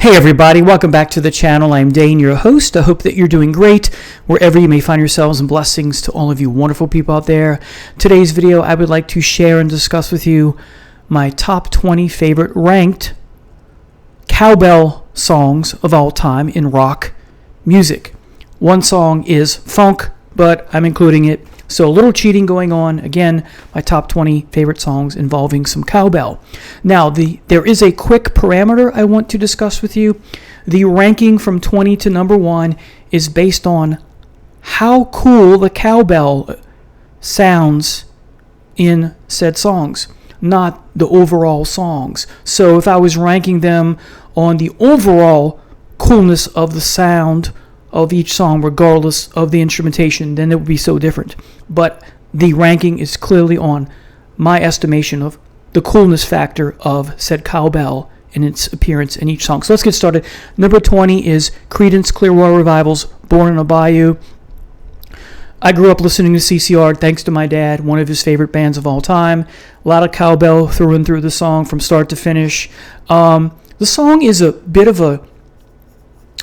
Hey everybody, welcome back to the channel. I'm Dane, your host. I hope that you're doing great wherever you may find yourselves, and blessings to all of you wonderful people out there. Today's video, I would like to share and discuss with you my top 20 favorite ranked cowbell songs of all time in rock music. One song is funk, but I'm including it. So a little cheating going on. Again, my top 20 favorite songs involving some cowbell. Now, there is a quick parameter I want to discuss with you. The ranking from 20 to number 1 is based on how cool the cowbell sounds in said songs, not the overall songs. So if I was ranking them on the overall coolness of the sound of each song, regardless of the instrumentation, then it would be so different. But the ranking is clearly on my estimation of the coolness factor of said cowbell and its appearance in each song. So let's get started. Number 20 is Creedence Clearwater Revival's Born in a Bayou. I grew up listening to CCR thanks to my dad, one of his favorite bands of all time. A lot of cowbell through and through the song from start to finish. The song is a bit of a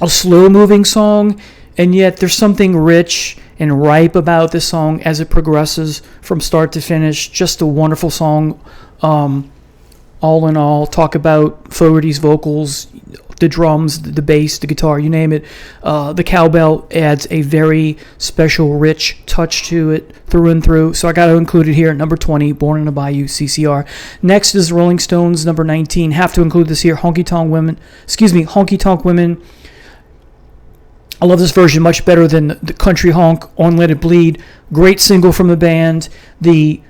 slow-moving song, and yet there's something rich and ripe about this song as it progresses from start to finish. Just a wonderful song, all in all. Talk about Fogerty's vocals, the drums, the bass, the guitar, you name it. The cowbell adds a very special, rich touch to it through and through. So I got to include it here at number 20, Born in a Bayou, CCR. Next is Rolling Stones, number 19. Have to include this here, Honky Tonk Women. I love this version much better than the Country Honk on Let It Bleed. Great single from the band. The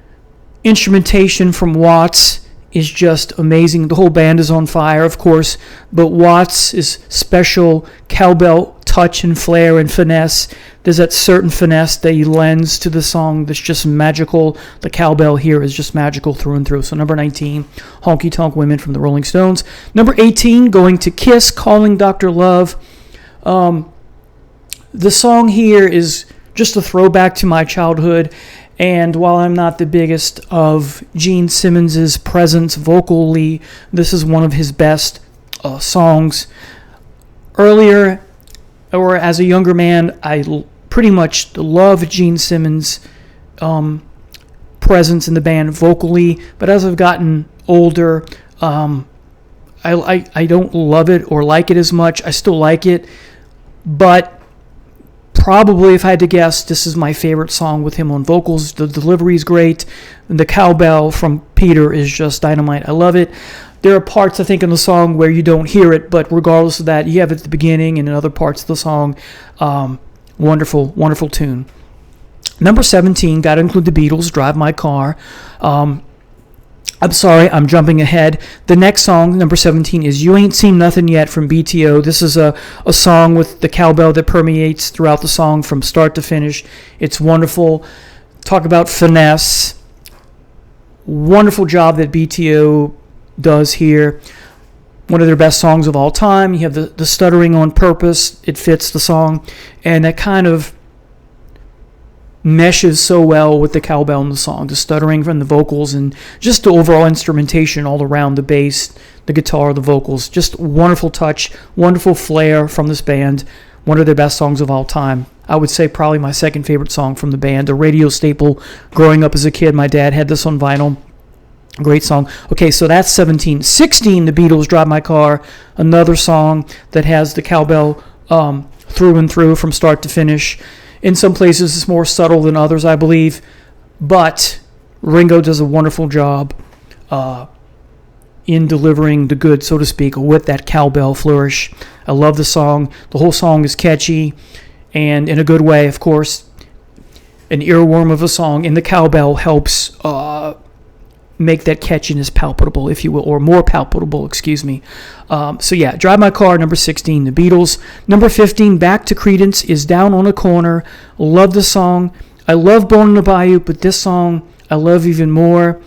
instrumentation from Watts is just amazing. The whole band is on fire, of course, but Watts is special cowbell touch and flair and finesse. There's that certain finesse that he lends to the song that's just magical. The cowbell here is just magical through and through. So number 19, Honky Tonk Women from the Rolling Stones. Number 18, going to Kiss, Calling Dr. Love. The song here is just a throwback to my childhood, and while I'm not the biggest of Gene Simmons' presence vocally, this is one of his best songs. Earlier, or as a younger man, I pretty much loved Gene Simmons' presence in the band vocally, but as I've gotten older, I don't love it or like it as much. I still like it, but probably, if I had to guess, this is my favorite song with him on vocals. The delivery is great. And the cowbell from Peter is just dynamite. I love it. There are parts, I think, in the song where you don't hear it, but regardless of that, you have it at the beginning and in other parts of the song. Wonderful, wonderful tune. Number 17, got to include the Beatles, Drive My Car. I'm sorry, I'm jumping ahead. The next song, number 17, is You Ain't Seen Nothing Yet from BTO. This is a song with the cowbell that permeates throughout the song from start to finish. It's wonderful. Talk about finesse. Wonderful job that BTO does here. One of their best songs of all time. You have the stuttering on purpose. It fits the song. And that kind of meshes so well with the cowbell in the song, the stuttering from the vocals and just the overall instrumentation all around, the bass, the guitar, the vocals. Just wonderful touch, wonderful flair from this band. One of their best songs of all time. I would say probably my second favorite song from the band, a radio staple growing up as a kid. My dad had this on vinyl. Great song. Okay, so that's 17. 16, the Beatles, Drive My Car, another song that has the cowbell through and through from start to finish. In some places, it's more subtle than others, I believe. But Ringo does a wonderful job in delivering the goods, so to speak, with that cowbell flourish. I love the song. The whole song is catchy, and in a good way, of course. An earworm of a song, and the cowbell helps make that catchiness palpable, if you will, or more palpable, excuse me. So yeah, Drive My Car, number 16, the Beatles. Number 15, back to Creedence, is Down on a Corner. Love the song. I love Born in a Bayou, but this song I love even more.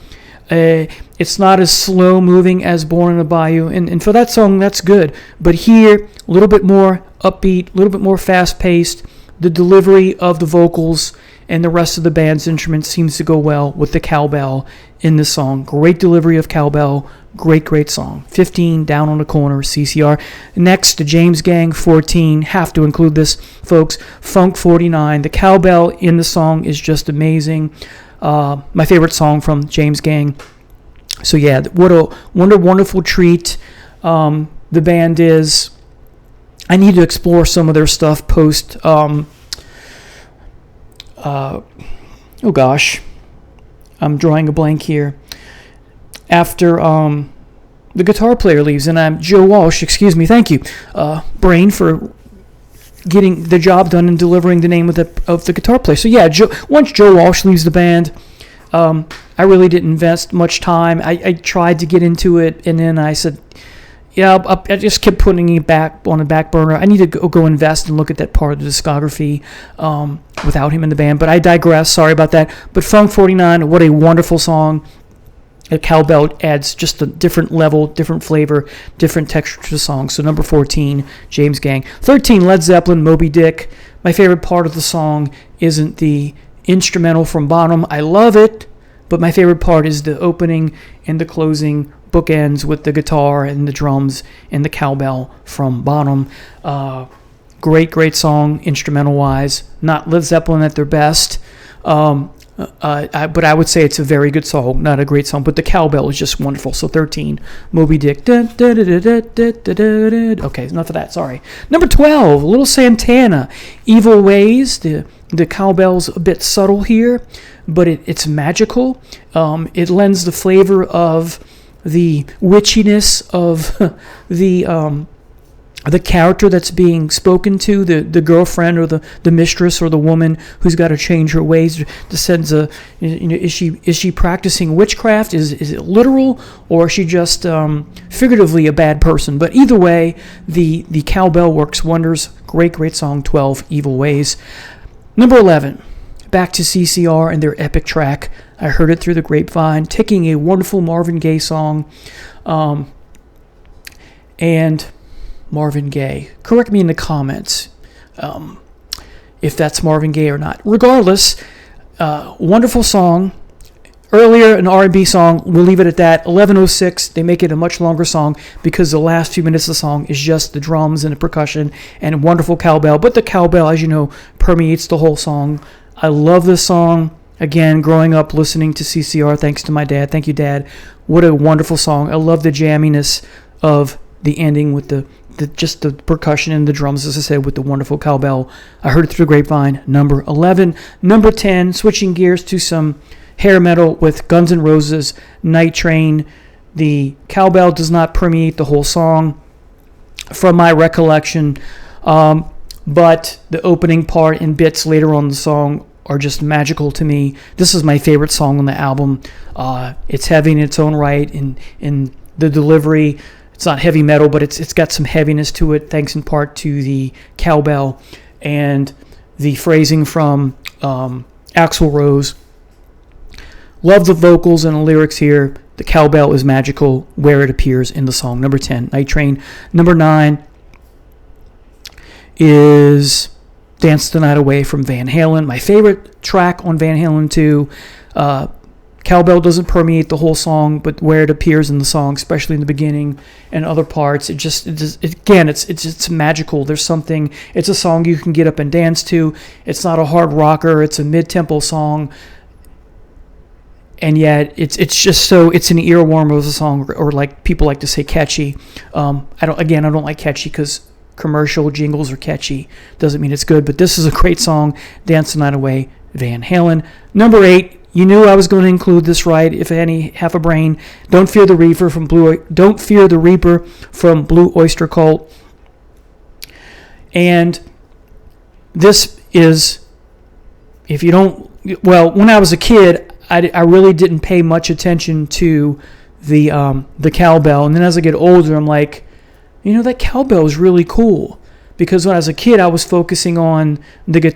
It's not as slow-moving as Born in a Bayou, and for that song, that's good. But here, a little bit more upbeat, a little bit more fast-paced. The delivery of the vocals and the rest of the band's instruments seems to go well with the cowbell in this song. Great delivery of cowbell. Great song. 15, Down on the Corner, CCR. Next, the James Gang, 14. Have to include this, folks. Funk 49. The cowbell in the song is just amazing. My favorite song from James Gang. So yeah, what a wonderful treat the band is. I need to explore some of their stuff post. Oh gosh, I'm drawing a blank here. After the guitar player leaves, and I'm Joe Walsh. Excuse me, thank you, Brain, for getting the job done and delivering the name of the guitar player. So yeah, once Joe Walsh leaves the band, I really didn't invest much time. I tried to get into it, and then I said, yeah, I just kept putting it back on the back burner. I need to go invest and look at that part of the discography without him in the band. But I digress. Sorry about that. But Funk 49, what a wonderful song. A cowbell adds just a different level, different flavor, different texture to the song. So number 14, James Gang. 13, Led Zeppelin, Moby Dick. My favorite part of the song isn't the instrumental from Bonham. I love it, but my favorite part is the opening and the closing bookends with the guitar and the drums and the cowbell from Bonham. Great song, instrumental-wise. Not Led Zeppelin at their best, but I would say it's a very good song, not a great song. But the cowbell is just wonderful. So 13, Moby Dick. Okay, enough of that, sorry. Number 12, Little Santana, Evil Ways. The cowbell's a bit subtle here, but it's magical. It lends the flavor of the witchiness of the character that's being spoken to, the girlfriend or the mistress or the woman who's got to change her ways. Sends is she practicing witchcraft? Is it literal, or is she just figuratively a bad person? But either way, the cowbell works wonders. Great song. 12, Evil Ways. Number 11, back to CCR and their epic track, I Heard It Through the Grapevine, taking a wonderful Marvin Gaye song, and Marvin Gaye. Correct me in the comments if that's Marvin Gaye or not. Regardless, wonderful song. Earlier, an R&B song. We'll leave it at that. 11:06. They make it a much longer song because the last few minutes of the song is just the drums and the percussion and wonderful cowbell. But the cowbell, as you know, permeates the whole song. I love this song. Again, growing up listening to CCR, thanks to my dad. Thank you, Dad. What a wonderful song. I love the jamminess of the ending with the percussion and the drums, as I said, with the wonderful cowbell. I Heard It Through the Grapevine, number 11. Number 10, switching gears to some hair metal with Guns N' Roses, Night Train. The cowbell does not permeate the whole song, from my recollection, but the opening part and bits later on in the song are just magical to me. This is my favorite song on the album. It's heavy in its own right, in the delivery. It's not heavy metal, but it's got some heaviness to it, thanks in part to the cowbell and the phrasing from Axl Rose. Love the vocals and the lyrics here. The cowbell is magical where it appears in the song. Number 10, Night Train. Number 9 is Dance the Night Away from Van Halen. My favorite track on Van Halen 2. Cowbell doesn't permeate the whole song, but where it appears in the song, especially in the beginning and other parts, it's magical. There's something. It's a song you can get up and dance to. It's not a hard rocker. It's a mid-tempo song, and yet it's just so it's an earworm of a song, or like people like to say, catchy. I don't like catchy because commercial jingles are catchy. Doesn't mean it's good, but this is a great song. Dance the Night Away, Van Halen. Number 8. You knew I was going to include this, right? If any, half a brain. Don't Fear the Reaper from Blue Oyster Cult. And this is, if you don't, well, when I was a kid, I really didn't pay much attention to the cowbell, and then as I get older, I'm like, that cowbell is really cool. Because when I was a kid, I was focusing on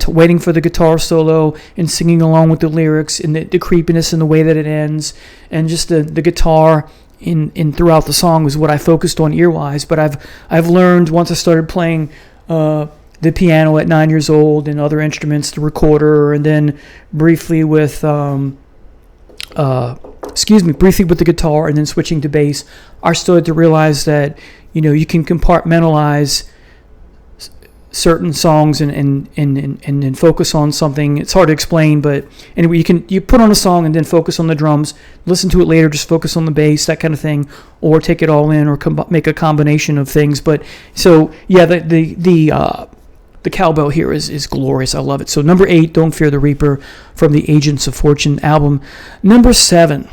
waiting for the guitar solo and singing along with the lyrics and the creepiness and the way that it ends, and just the guitar in throughout the song was what I focused on ear-wise. But I've learned, once I started playing the piano at 9 years old and other instruments, the recorder, and then briefly with briefly with the guitar, and then switching to bass, I started to realize that you can compartmentalize certain songs and focus on something. It's hard to explain, but anyway, you put on a song and then focus on the drums, listen to it later, just focus on the bass, that kind of thing, or take it all in, or make a combination of things. But so yeah, the cowbell here is glorious. I love it. So number 8, Don't Fear the Reaper from the Agents of Fortune album. Number 7,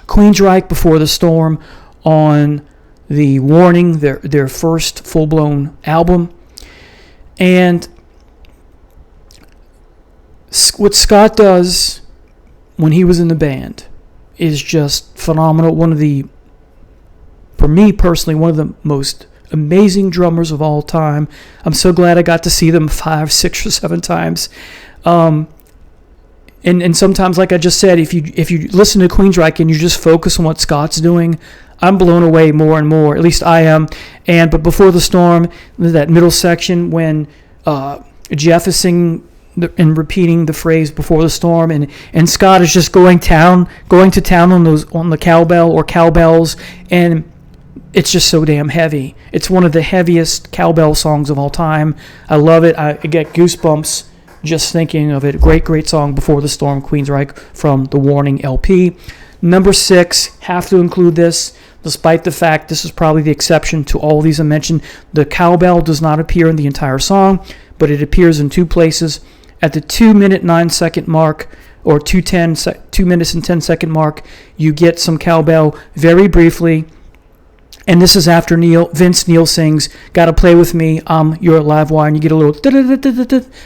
Queensryche, Before the Storm on the Warning, their first full-blown album. And what Scott does when he was in the band is just phenomenal. For me personally, one of the most amazing drummers of all time. I'm so glad I got to see them 5, 6, or 7 times. And sometimes, like I just said, if you listen to Queensryche and you just focus on what Scott's doing, I'm blown away more and more. At least I am. But Before the Storm, that middle section when Jeff is singing and repeating the phrase "before the storm," and Scott is just going to town on the cowbell or cowbells, and it's just so damn heavy. It's one of the heaviest cowbell songs of all time. I love it. I get goosebumps just thinking of it. Great song, Before the Storm, Queensryche from the Warning LP. Number 6, have to include this, despite the fact this is probably the exception to all these I mentioned. The cowbell does not appear in the entire song, but it appears in 2 places. At the 2-minute 9-second mark, or 2 minutes and 10-second mark, you get some cowbell very briefly. And this is after Vince Neil sings, "Gotta Play With Me, I'm Your Live Wire," and you get a little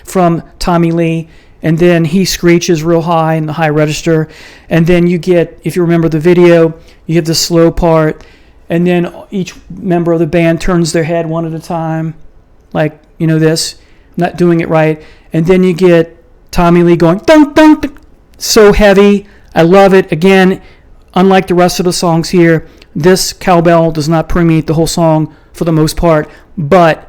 from Tommy Lee. And then he screeches real high in the high register. And then you get, if you remember the video, you get the slow part. And then each member of the band turns their head one at a time. Like, this. Not doing it right. And then you get Tommy Lee going, dun, dun, dun. So heavy. I love it. Again, unlike the rest of the songs here, this cowbell does not permeate the whole song for the most part. But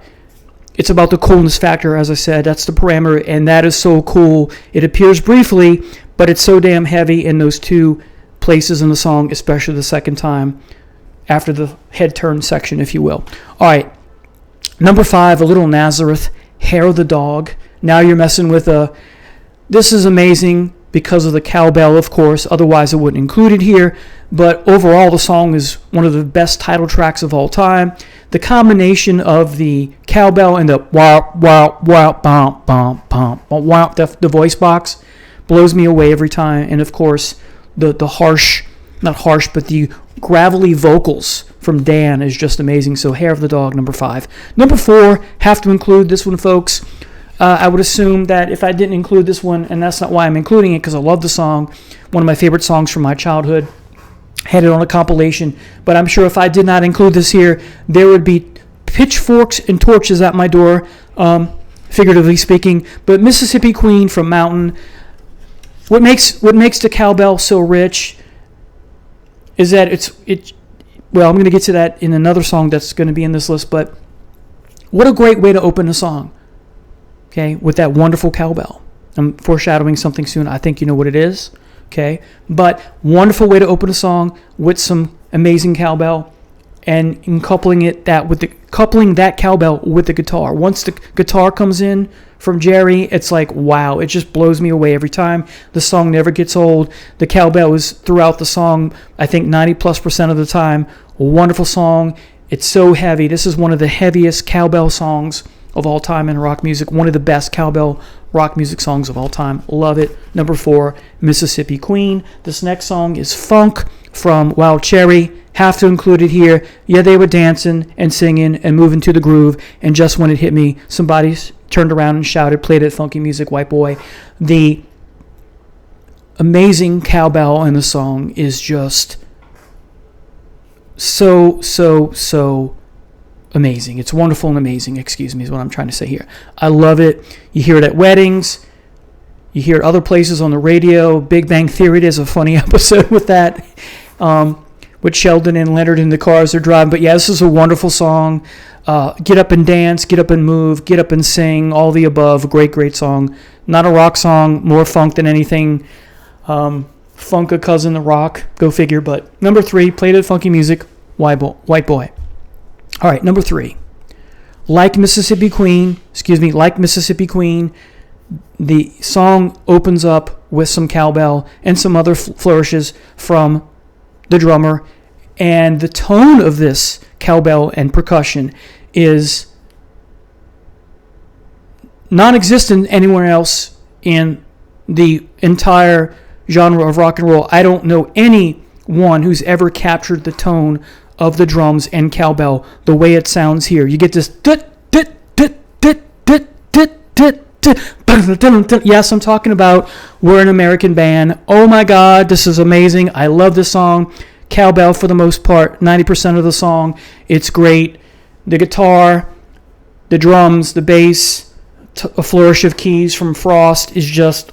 it's about the coolness factor, as I said. That's the parameter, and that is so cool. It appears briefly, but it's so damn heavy in those 2 places in the song, especially the second time, after the head turn section, if you will. All right, number 5, A Little Nazareth, Hair of the Dog. Now you're messing with this is amazing because of the cowbell, of course. Otherwise, I wouldn't include it here. But overall, the song is one of the best title tracks of all time. The combination of the cowbell and the wow, wow, wow, bum, bum, bum, wow, the voice box blows me away every time. And of course, the harsh, not harsh, but the gravelly vocals from Dan is just amazing. So Hair of the Dog, number 5. Number 4, have to include this one, folks. I would assume that if I didn't include this one, and that's not why I'm including it, because I love the song, one of my favorite songs from my childhood, had it on a compilation, but I'm sure if I did not include this here, there would be pitchforks and torches at my door, figuratively speaking. But Mississippi Queen from Mountain, what makes the cowbell so rich is that well, I'm going to get to that in another song that's going to be in this list, but what a great way to open a song, okay, with that wonderful cowbell. I'm foreshadowing something soon. I think you know what it is. Okay, but wonderful way to open a song with some amazing cowbell, and in coupling that cowbell with the guitar. Once the guitar comes in from Jerry, it's like wow! It just blows me away every time. The song never gets old. The cowbell is throughout the song. I think 90+% of the time. A wonderful song. It's so heavy. This is one of the heaviest cowbell songs of all time in rock music. One of the best cowbell rock music songs of all time. Love it. Number 4, Mississippi Queen. This next song is Funk from Wild Cherry. Have to include it here. Yeah, they were dancing and singing and moving to the groove, and just when it hit me, somebody turned around and shouted, "Play that funky music, white boy." The amazing cowbell in the song is just so amazing. It's wonderful and amazing, is what I'm trying to say here. I love it. You hear it at weddings. You hear it other places on the radio. Big Bang Theory, there's a funny episode with that, with Sheldon and Leonard in the car as they're driving. But yeah, this is a wonderful song. Get up and dance, get up and move, get up and sing, all the above. Great song. Not a rock song, more funk than anything. Funk a cousin to rock, go figure. But number 3, played at funky music, White Boy. All right, number 3. Like Mississippi Queen, the song opens up with some cowbell and some other flourishes from the drummer. And the tone of this cowbell and percussion is non-existent anywhere else in the entire genre of rock and roll. I don't know anyone who's ever captured the tone of the drums and cowbell the way it sounds here. You get this yes, I'm talking about We're an American Band. Oh my God, this is amazing. I love this song. Cowbell for the most part, 90% of the song. It's great. The guitar, the drums, the bass, a flourish of keys from Frost is just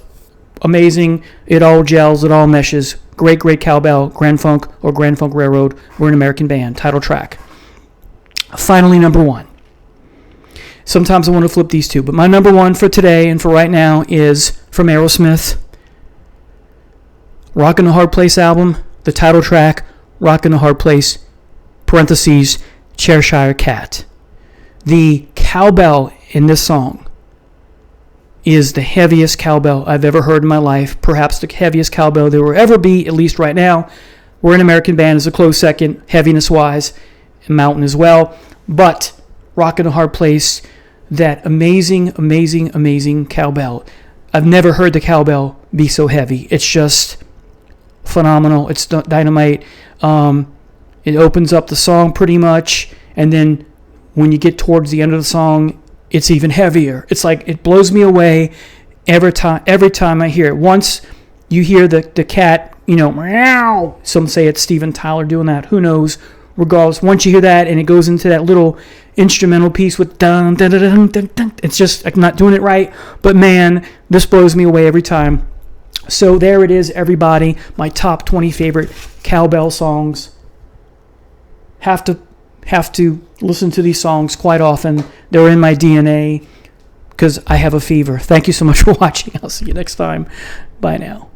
amazing. It all gels, it all meshes. Great cowbell, Grand Funk or Grand Funk Railroad. We're an American Band, title track. Finally, number 1. Sometimes I want to flip these two, but my number 1 for today and for right now is from Aerosmith. Rockin' the Hard Place album, the title track, Rockin' the Hard Place, parentheses, Cheshire Cat. The cowbell in this song is the heaviest cowbell I've ever heard in my life, perhaps the heaviest cowbell there will ever be, at least right now. We're an American Band is a close second, heaviness-wise, and Mountain as well. But Rockin' a Hard Place, that amazing cowbell. I've never heard the cowbell be so heavy. It's just phenomenal. It's dynamite. It opens up the song pretty much, and then when you get towards the end of the song, it's even heavier. It's like it blows me away every time I hear it. Once you hear the cat, meow. Some say it's Steven Tyler doing that. Who knows? Regardless, once you hear that and it goes into that little instrumental piece with dun dun dun dun dun dun, it's just I'm not doing it right. But man, this blows me away every time. So there it is, everybody. My top 20 favorite cowbell songs. Have to listen to these songs quite often. They're in my DNA because I have a fever. Thank you so much for watching. I'll see you next time. Bye now.